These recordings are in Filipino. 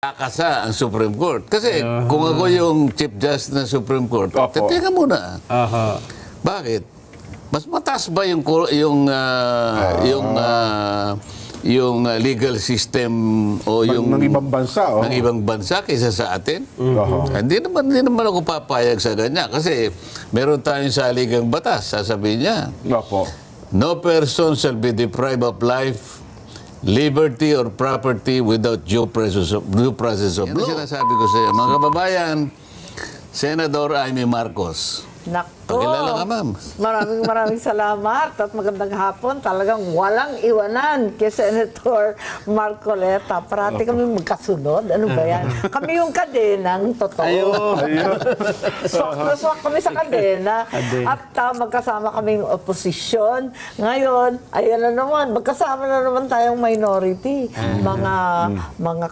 kakasa ang Supreme Court. Kasi kung ako yung Chief Justice ng Supreme Court, teka muna. Bakit? Mas mataas ba yung legal system o yung ng ibang bansa ng ibang bansa kaysa sa atin? Hindi naman ako papayag sa ganyan kasi meron tayong saligang batas, sasabihin niya. No person shall be deprived of life, liberty or property without due process of law. Yan ang sinasabi ko sa iyo. Mga kababayan, Senador Amy Marcos. Nako. Pakilala ka, ma'am. Maraming salamat at magandang hapon. Talagang walang iwanan kay Senator Marcoleta. Parati kami magkasunod. Ano ba yan? Kami yung kadenang totoo. Swak kami sa kadena. At magkasama kaming oposisyon. Ngayon, ayan na naman, magkasama na naman tayong minority. Mga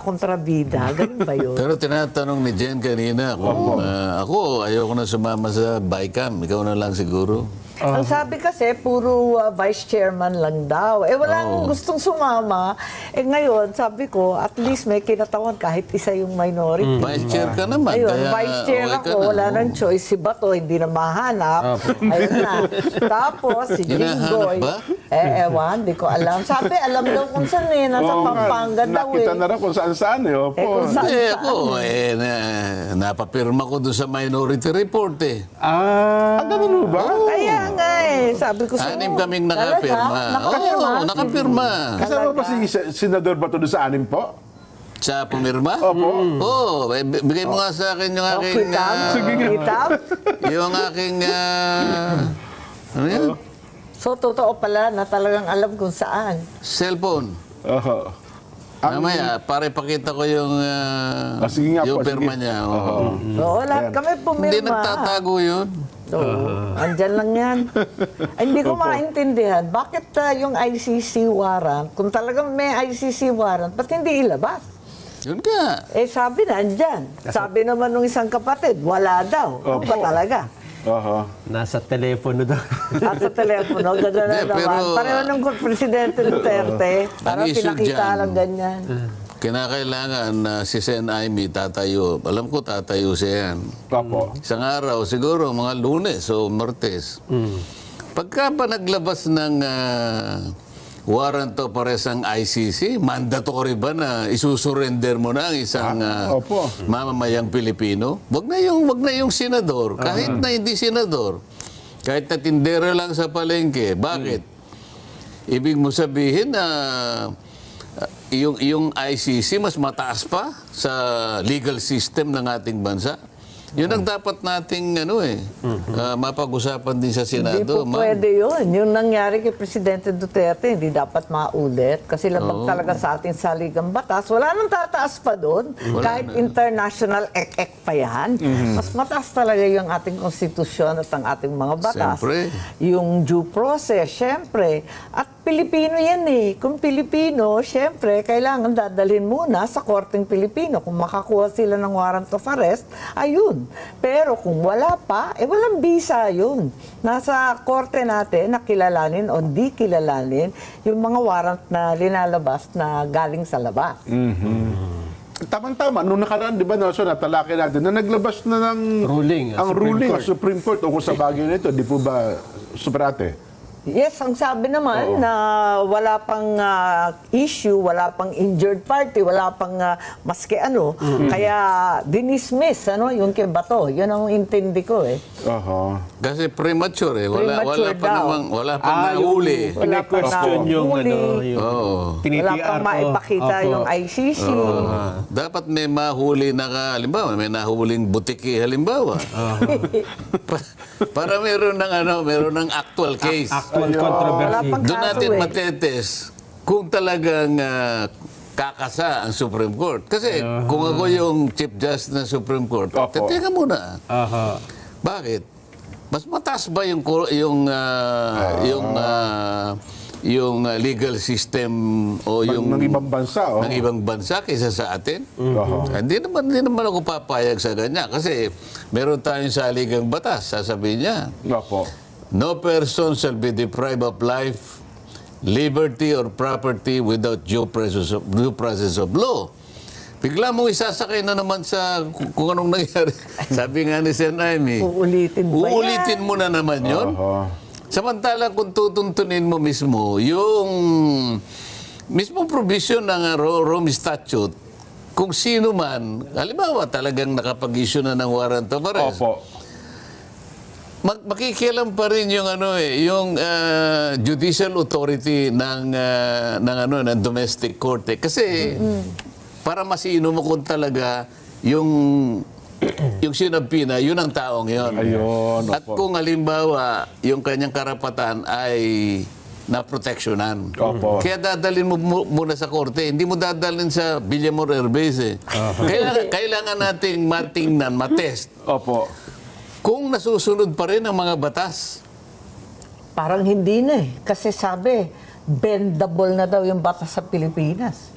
kontrabida. Ganun ba yun? Pero tinatanong ni Jen kanina kung ako, ayoko na sumama sa BICAM. Ikaw na lang siguro. Ang sabi kasi, puro vice chairman lang daw. Walang gustong sumama. Ngayon, sabi ko, at least may kinatawan kahit isa yung minority. Vice chair ka naman. Ayun, kaya vice chair okay ako, wala nang choice. Si Bato, hindi na mahanap. Ayun na. Tapos, si Jinggoy. ba? Ewan, di ko alam. Sabi, alam daw kung saan Nasa Pampanga daw Nakita na rin kung saan-saan kung saan. Ako, napapirma ko doon sa Minority Report ganun ba? Kaya nga sabi ko sa Anim kaming nakapirma. Nakapirma. Kasama ba si Senador Bato doon sa anim po? Sa pumirma? Opo. Bigay mo nga sa akin yung aking... Kitab? yung aking... ano yan? So, totoo pala na talagang alam kung saan. Cellphone. Mamaya, para ipakita ko yung, sige nga yung po, pirma sige. niya. Oo, lahat kami pumirma. Hindi nagtatago yun. Andyan lang yan. Hindi ko maintindihan. Bakit yung ICC warrant, kung talagang may ICC warrant, ba't hindi ilabas? Yun ka. Sabi na, andyan. Sabi naman ng isang kapatid, wala daw. Ano ba talaga? Nasa telepono daw. At sa telepono, gano'n na naman. Pareho ng Presidente Duterte, para pinakita lang ganyan. Kinakailangan na si Sen Amy tatayo. Alam ko tatayo siya yan. Isang araw, siguro mga Lunes o Martes. Pagka pa naglabas ng warrant of arrest ang ICC, mandatory ba na isusurrender mo na ang isang mamamayang Pilipino? Wag na yung senador, kahit na hindi senador. Kahit na tindera lang sa palengke. Bakit? Ibig mo sabihin na yung ICC mas mataas pa sa legal system ng ating bansa. Yun ang dapat nating mapag-usapan din sa Senado. Hindi po pwede yun. Yung nangyari kay Presidente Duterte, hindi dapat maulit. Kasi labag talaga sa ating saligang batas. Wala nang tataas pa doon. Kahit international ek-ek pa yan. Mas mataas talaga yung ating konstitusyon at ang ating mga batas. Siyempre. Yung due process, siyempre. At Pilipino yan Kung Pilipino, siyempre, kailangan dadalhin muna sa korteng Pilipino. Kung makakuha sila ng warrant of arrest, ayun. Pero kung wala pa, walang bisa yun. Nasa korte natin na kilalanin o di kilalanin yung mga warrant na linalabas na galing sa labas. Tama-tama. Noong nakaraan, di ba, Nelson, natalaki natin na naglabas na ng Ruling, ang Supreme ruling Court. ng Supreme Court tungkol sa bagay nito. Di po ba, Superate? Yes, ang sabi naman na wala pang issue, wala pang injured party, wala pang maski ano. Kaya dinismiss yung kay Bato. Yun ang intindi ko Kasi premature Wala Premature pa daw. namang, wala pa nahuli. Wala pa question yung nahuli. yung Wala pang maipakita Opo. yung ICC. Dapat may mahuli na halimbawa, may nahuling butiki halimbawa. Para meron ng actual case. Actual controversy. Wala pang Doon kaso natin matetes kung talagang kakasa ang Supreme Court. Kasi kung ako yung Chief Justice ng Supreme Court, teka muna. Bakit? Mas mataas ba yung legal system o yung ng ibang bansa ng ibang bansa kaysa sa atin? Hindi naman ako papayag sa ganyan kasi meron tayong saligang batas, sasabihin niya. No person shall be deprived of life, liberty or property without due process of law. Bigla mong isasakay na naman sa kung anong nangyari. Sabi nga ni Sen. Aimee, Uulitin ba yan? uulitin mo na naman yun. Samantala kung tutuntunin mo mismo, yung mismo provision ng Rome Statute, kung sino man, halimbawa talagang nakapag-issue na ng warrant of arrest, Opo. makikialam pa rin yung yung judicial authority ng domestic court kasi para masino mo kung talaga yung sinabina, yun ang taong yun. Ayun, At opo. kung halimbawa yung kanyang karapatan ay naproteksyonan. Opo. Kaya dadalhin mo muna sa korte. Hindi mo dadalhin sa Villamor Airbase. Kailangan nating matingnan, matest Opo. kung nasusunod pa rin ang mga batas. Parang hindi na eh. Kasi sabi, bendable na daw yung batas sa Pilipinas.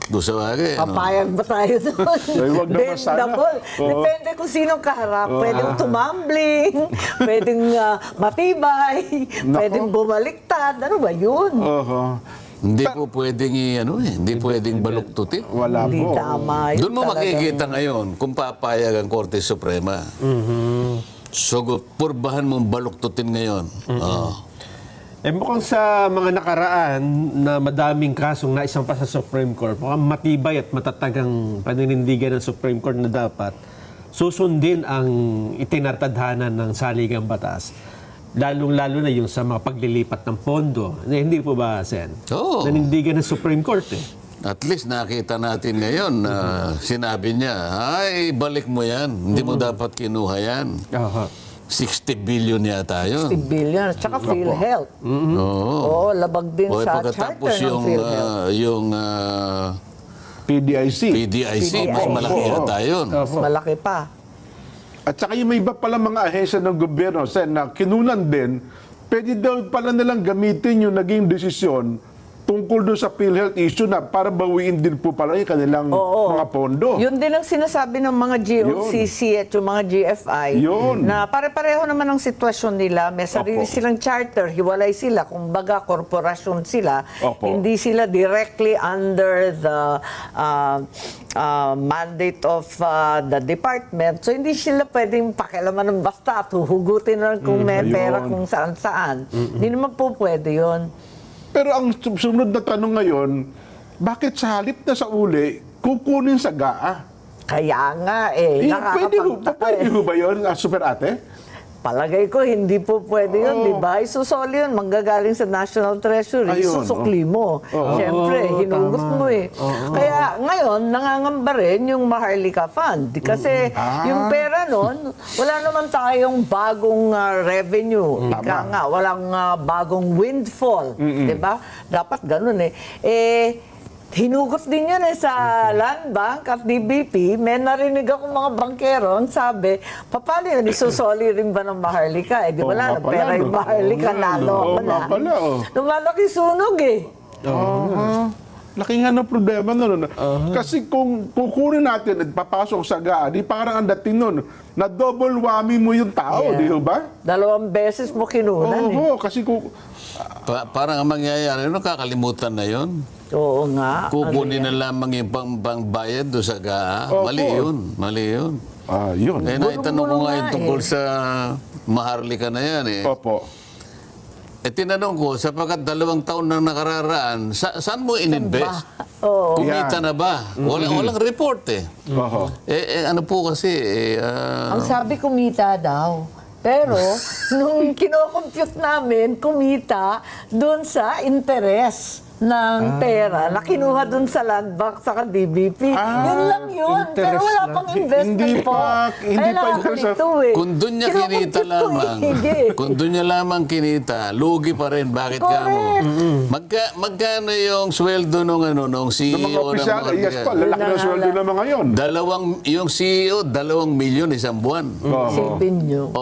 Doon sa bagay. Papayag ba tayo doon? Ay, wag naman sana. Bendable. Oo. Depende kung sinong kaharap. Pwedeng tumambling, pwedeng matibay, pwedeng bumaliktad. Ano ba yun? Oho. Hindi po pwedeng hindi pwedeng baluktutin. Wala Hindi po. tama yun Doon mo talaga. makikita ngayon kung papayag ang Korte Suprema. So, purbahan mong baluktutin ngayon. Oh. Mukhang sa mga nakaraan na madaming kasong naisampa sa Supreme Court, mukhang matibay at matatag ang paninindigan ng Supreme Court na dapat susundin ang itinatadhana ng saligang batas. Lalong-lalo na yung sa mga paglilipat ng pondo. Hindi po ba, Sen? Oo. Nanindigan ng Supreme Court eh. At least nakita natin ngayon na sinabi niya, ay, balik mo yan. Hindi mo dapat kinuha yan. Aha. 60 billion yata yun. 50 billion. Tsaka PhilHealth. Oo. Oo, labag din O, sa pagkatapos charter ng PhilHealth. yung PDIC. PDIC, mas malaki Oo. yata yun. Mas malaki pa. At saka yung may iba pala mga ahensya ng gobyerno, Sen, na kinunan din, pwede daw pala nilang gamitin yung naging desisyon tungkol doon sa PhilHealth issue na para bawiin din po pala yung kanilang mga pondo. Yun din ang sinasabi ng mga GOCC at yung mga GFI Yun. na pare-pareho naman ang sitwasyon nila. May sarili Opo. silang charter, hiwalay sila. Kumbaga, korporasyon sila. Opo. Hindi sila directly under the mandate of the department. So, hindi sila pwedeng pakialaman ng basta at huhugutin na lang kung may ayun. pera kung saan-saan. Hindi naman po pwede yun. Pero ang sumunod na tanong ngayon, bakit sa halip na sa uli, kukunin sa GAA? Kaya nga eh, nakakapagtaka Pwede eh. ho ba yun, Super Ate? Palagay ko, hindi po pwede yun, di ba? Isusoli yun, manggagaling sa National Treasury, Ayun, isusukli mo. Siyempre, hinugot mo eh. Kaya ngayon, nangangamba rin yung Maharlika Fund. Kasi yung pera nun, wala naman tayong bagong revenue. Ika nga, walang bagong windfall. Di ba? Dapat ganun eh. Hinugot din yun sa Land Bank at DBP. May narinig ako mga bangkero, ang sabi, paano yun, isusoli rin ba ng Maharlika? Di wala na pera yung Maharlika, nalo nga pala, oh. Lumalaki sunog eh. Laki nga ng problema nun. Kasi kung kukunin natin at papasok sa GAA, di parang ang dating nun, na double whammy mo yung tao, Yeah. di ba? 2 beses mo kinunan eh. Oo, kasi kung... Parang ang mangyayari, kakalimutan na yon. Oo nga. Kukunin na lamang yung pangbayad doon sa GAA. Opo. Mali yun. Mali yun. yun. Eh, naitanong ko Bulong-bulong nga yung nga tungkol eh. sa Maharlika na yan eh. Opo. Eh, tinanong ko, sapagkat 2 taon na nakararaan, saan mo ininvest? Oo. Kumita na ba? Walang report eh. Oho. Ano po kasi, Ang sabi kumita daw. Pero, nung kinocompute namin, kumita doon sa interest ng pera na kinuha doon sa Land Bank sa DBP. Yun lang yun. Pero wala pang investment Hindi po. hindi Kaya pa nakakalito eh. kung doon niya kinita Kinocompute ko lamang, eh. kung doon niya lamang kinita, lugi pa rin. Bakit ka mo? Correct. Magkano yung sweldo nung Ng mga CEO ng opisyal, mga yes pa, lalaki ng sweldo ng mga yun. yung CEO, 2 milyon isang buwan. Silpin nyo.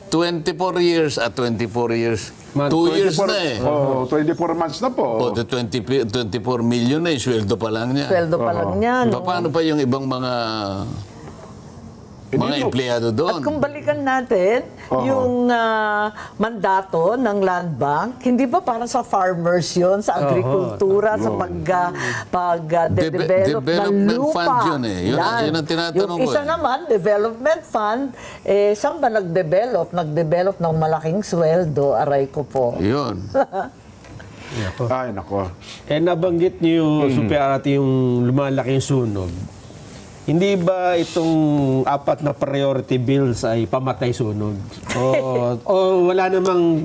24 years at 24 years. 2 years na eh. 24 months na po. 24 million na yung sweldo pa lang niya. Sweldo pa lang yan. Paano pa yung ibang mga mga empleyado At doon. kung balikan natin yung mandato ng Land Bank, hindi ba para sa farmers yun, sa agrikultura, sa pag-develop ng Development lupa. fund yun eh. Yun ang tinatanong Yung ko isa eh. naman, development fund, saan ba nag-develop? Nag-develop ng malaking sweldo, aray ko po. Yun. Ay, nako. Nabanggit niyo, Super-Ate, yung lumalaki yung sunog. Hindi ba itong 4 na priority bills ay pamatay sunog? O wala namang,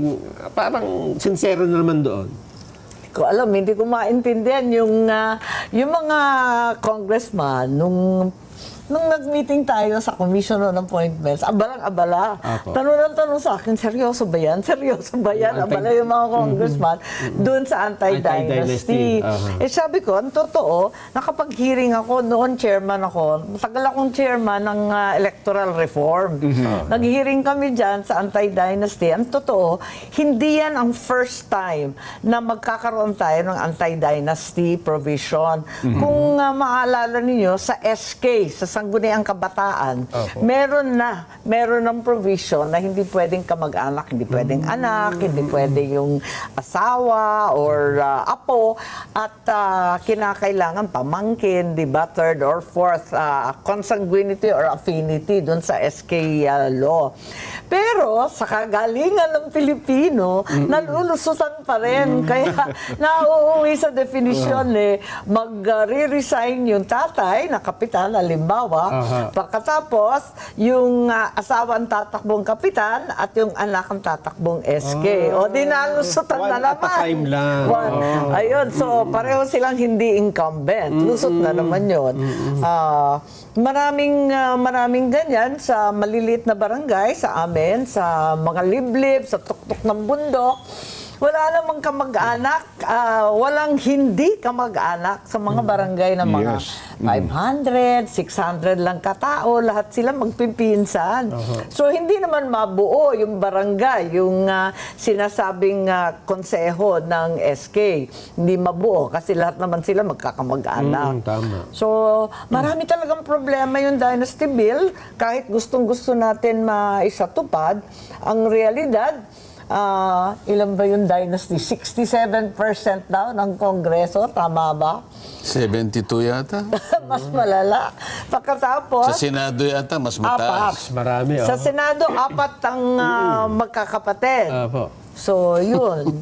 parang sincero na naman doon? Hindi ko alam, hindi ko maintindihan yung mga congressman nung nag-meeting tayo sa Commission on Appointments, abalang-abala. Apo. Tanong ng tanong sa akin, seryoso ba yan? Seryoso ba yan? Abala yung mga congressman doon sa anti-dynasty. Anti-dynasty. Sabi ko, ang totoo, nakapag-hearing ako, noon chairman ako, matagal akong chairman ng electoral reform. Nag-hearing kami dyan sa anti-dynasty. Ang totoo, hindi yan ang first time na magkakaroon tayo ng anti-dynasty provision. Kung maalala ninyo, sa SK, sa Sangguniang Kabataan, meron ng provision na hindi pwedeng kamag-anak, hindi pwedeng anak, hindi pwedeng yung asawa or apo, at kinakailangan pamangkin, di ba, third or fourth consanguinity or affinity dun sa SK law. Pero sa kagalingan ng Pilipino, nalulusutan pa rin. Kaya nauuwi sa definition mag-re-resign yung tatay na kapitan, halimbawa, pagkatapos yung asawa ang tatakbong kapitan at yung anak ang tatakbong SK. O di nalusutan na One at a naman. time lang. Ayun, so pareho silang hindi incumbent. Lusot na naman yun. Maraming ganyan sa maliliit na barangay, sa amin, sa mga liblib, sa tuktok ng bundok. Wala namang kamag-anak, walang hindi kamag-anak sa mga barangay na mga 500, 600 lang katao, lahat sila magpipinsan. So hindi naman mabuo yung barangay, yung sinasabing konseho ng SK. Hindi mabuo kasi lahat naman sila magkakamag-anak. Tama. So marami talagang problema yung Dynasty Bill, kahit gustong-gusto natin maisatupad, ang realidad, ilan ba yung dynasty? 67% daw ng Kongreso, tama ba? 72 yata. Mas malala. Pagkatapos, Sa Senado yata, mas mataas. Marami, Sa Senado, 4 ang magkakapatid. Apo. So, yun.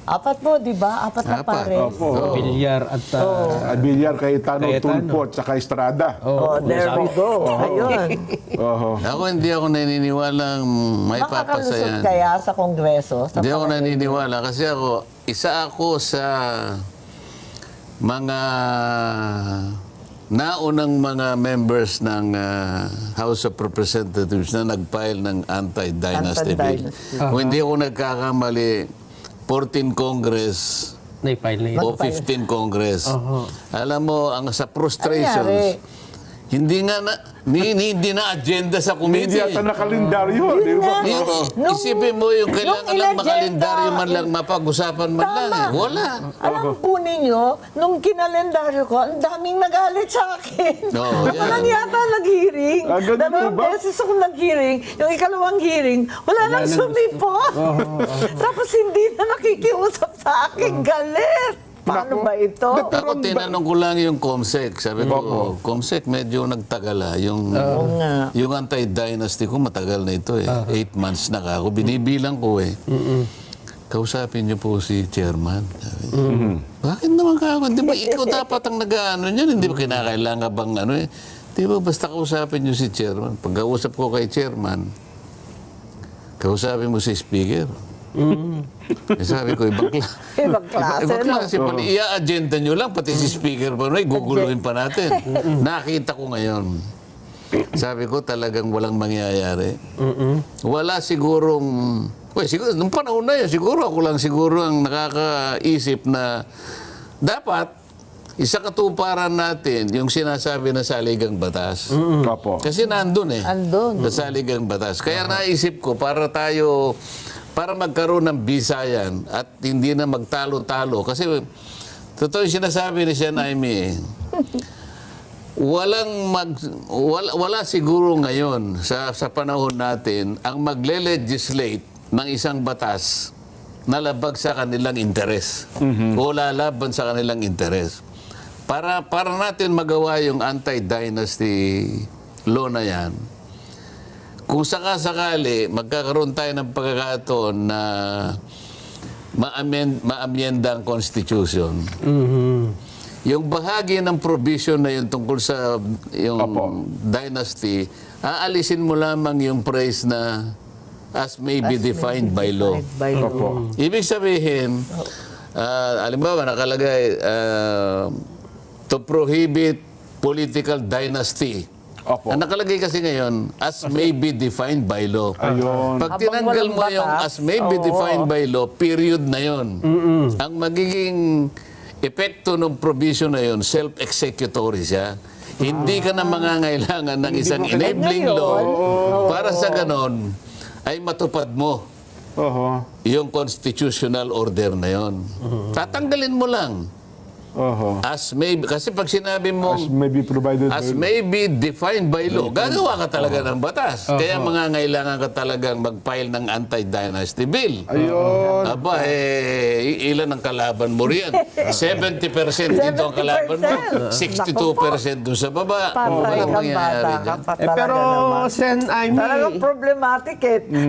4 po, di ba? 4 na 4. pare. Opo. Bilyar at... Abilyar, Cayetano, Cayetano. Tulfo, at saka Estrada. Oh, there we go. Ayun. Ako hindi ako naniniwalang may Makakalusot papasayan. kaya sa Kongreso? Sa Hindi ako palagay niyo? naniniwala kasi isa ako sa mga naunang mga members ng House of Representatives na nag-file ng anti-dynasty bill. Anti-dynasty. Kung hindi ako nagkakamali, 14 Congress Naipile na o 15 Congress. Alam mo, ang sa frustrations, Anyari? hindi na agenda sa Hindi committee. yata nakalendaryo, di ba? Nung- Isipin mo yung kailangan lang inagenda, makalendaryo man lang, mapag-usapan man lang. Eh. Wala. Alam po ninyo, nung kinalendaryo ko, ang daming nagalit sa akin. Oo, yan. Walang yata nag-hearing. Ah, ganun po Dalawang ba? beses ako nag-hearing. Yung ikalawang hearing, wala nang sumipot. Tapos hindi na nakikiusap sa akin. Galit. Paano ba ito? Ako tinanong ko lang yung COMSEC. Sabi ko, COMSEC medyo nagtagal yung anti-dynasty ko matagal na ito eh. 8 months na ako. Binibilang ko eh. Kausapin niyo po si chairman. Sabi, bakit naman ka ako? Di ba ikaw dapat ang nag-ano niyan? Hindi ba kinakailangan bang ano eh? Di ba basta kausapin niyo si chairman. Pag kausap ko kay chairman, kausapin mo si speaker. Eh, sabi ko, ibang klase. Ibang klase, no? I-agenda nyo lang, pati si speaker pa, guguluhin pa natin. Nakita ko ngayon. Sabi ko, talagang walang mangyayari. Wala sigurong... siguro, nung panahon na yun, siguro ako lang siguro ang nakakaisip na dapat isa katuparan natin yung sinasabi na saligang batas. Opo. Kasi nandun eh. Andun. Sa saligang batas. Kaya naisip ko, para magkaroon ng bisayan at hindi na magtalo-talo. Kasi, totoo yung sinasabi ni Sen. Aimee, wala siguro ngayon sa panahon natin ang magle-legislate ng isang batas na labag sa kanilang interes o lalaban sa kanilang interes. Para natin magawa yung anti-dynasty law na yan, kung sakasakali magkakaroon tayo ng pagkakataon na ma-amyenda ang Constitution, yung bahagi ng provision na yun tungkol sa yung dynasty, aalisin mo lamang yung phrase na as may be defined by law. Ibig sabihin, halimbawa nakalagay to prohibit political dynasty. Ang nakalagay kasi ngayon, as may be defined by law. Ayun. Pag tinanggal mo yung as may be defined by law, period na yun. Ang magiging epekto ng provision na yun, self-executory siya. Hindi ka na mangangailangan ng isang enabling law para sa ganon ay matupad mo yung constitutional order na yun. Tatanggalin mo lang. As may, kasi pag sinabi mo As may be provided as by may be defined by law, gagawa ka talaga ng batas. Kaya mangangailangan ka talagang mag-file ng anti-dynasty bill. Ayun. Aba, ilan ang kalaban mo riyan? 70% dito ang kalaban mo. 62% doon sa baba. Walang mangyayari dyan. Pero, Sen Amy, Talagang problematic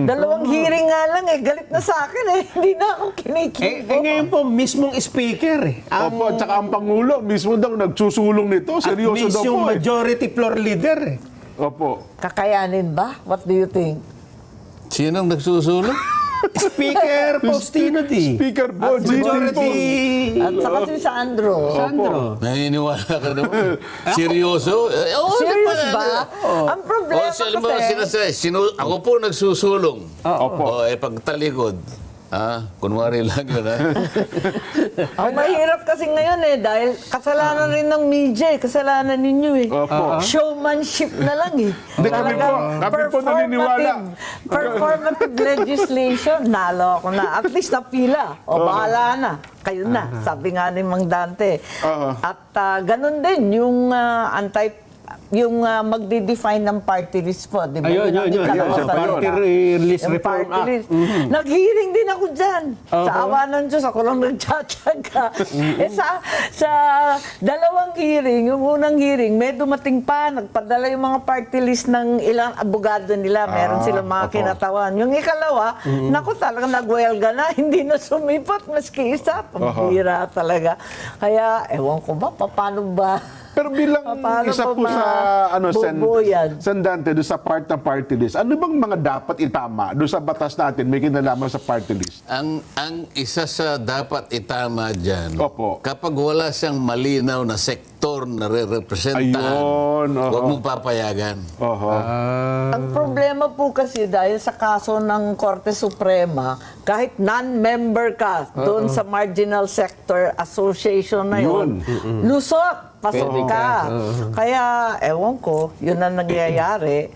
Dalawang hearing nga lang galit na sa akin Hindi na ako kinikibo. ngayon po, mismong speaker Opo, at saka ang Pangulo, mismo daw nagsusulong nito. at Seryoso daw mismong po majority floor leader Opo. Kakayanin ba? What do you think? Sinong nagsusulong? Speaker Faustino D. Speaker po, At majority At saka si Sandro. Sandro. Naniniwala ka naman. Seryoso? Serious ba? Ang problema kasi... Ako po nagsusulong. Opo. Pagtalikod. Kunwari lang yun, Ang mahirap kasi ngayon dahil kasalanan rin ng media kasalanan ninyo Opo. Showmanship na lang Hindi, kami po naniniwala. Performative legislation, nalo ako na. At least napila. O bahala na. Kayo na. Sabi nga ni Mang Dante. At ganun din yung yung magde-define ng party list po, di ba? Ayun. Sa Party List Yung Reform party Act. list. Nag-hearing din ako dyan. Sa awa ng Diyos, ako lang nagtsatsaga. Sa dalawang hearing, yung unang hearing, may dumating pa, nagpadala yung mga party list ng ilang abogado nila. Meron silang mga kinatawan. Yung ikalawa, naku talaga nagwelga na, hindi na sumipat, maski isa. Pambira talaga. Kaya, ewan ko ba, paano ba? Pero bilang Paano isa po po sa bubuyan? Sen Dante, doon sa part ng party list, ano bang mga dapat itama doon sa batas natin may kinalaman sa party list? Ang isa sa dapat itama dyan, Opo. kapag wala siyang malinaw na sektor na re-representahan, Ayun, huwag mong papayagan. Ang problema po kasi dahil sa kaso ng Korte Suprema, kahit non-member ka doon sa marginal sector association na yun, lusot, pasok ka. Kaya, ewan ko, yun ang nangyayari.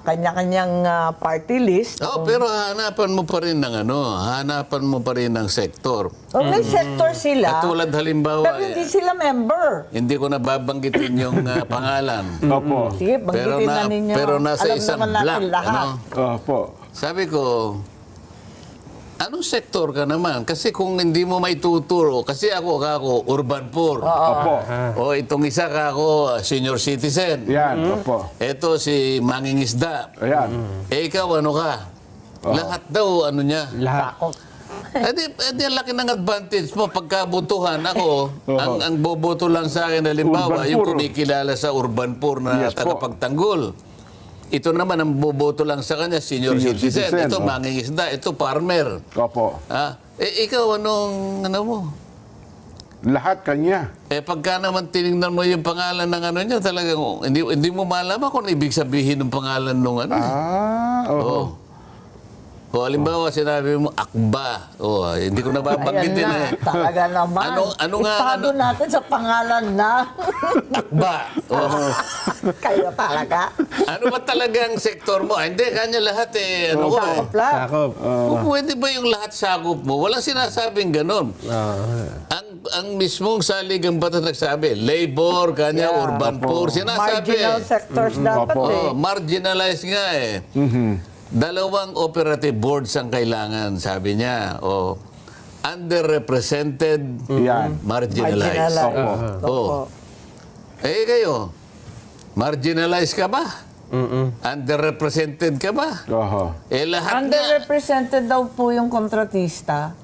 Kanya-kanyang party list. Pero hanapan mo pa rin ng hanapan mo pa rin ng sektor. May sector sila, Katulad halimbawa, pero hindi sila member. hindi ko na babanggitin yung pangalan. Opo. Sige, banggitin na ninyo. Pero nasa Alam isang naman natin block. lahat. Opo. Sabi ko, anong sektor ka naman? Kasi kung hindi mo may tuturo, kasi ako urban poor. Opo. O itong isa ako, senior citizen. Yan, opo. Ito si mangingisda. Ayan. Ikaw ano ka? Lahat daw niya. Lahat. Edi ang laki ng advantage mo pagkabutuhan ako, ang boboto lang sa akin halimbawa, Urban yung poor. kumikilala sa urban poor na Yes po. tagapagtanggol. Ito naman ang boboto lang sa kanya, senior Senior citizen. citizen, Ito mangingisda, ito farmer. Opo. Ikaw anong mo? Lahat kanya. Pagka naman tinignan mo yung pangalan ng niya, talagang hindi mo malaman kung ibig sabihin ng pangalan ng Oo. O halimbawa, sinabi mo, akba. Hindi ko nababanggitin Ayan na, talaga naman. Ano nga, Itago natin sa pangalan na. akba. Kayo talaga. Ano ba talagang sektor mo? Hindi, kanya lahat Sakop lang. Sakop. Pwede ba yung lahat sakop mo? Walang sinasabing ganon. Ang ang mismong saligang batas nagsabi, labor, kanya, urban poor, sinasabi. Marginal sectors dapat Opo. eh. Marginalized nga eh. Dalawang operative boards ang kailangan, sabi niya. Underrepresented, Yan. marginalized. Marginalized. Oh. Eh kayo, marginalized ka ba? Underrepresented ka ba? Oho. Eh lahat nga. Underrepresented daw po yung kontratista.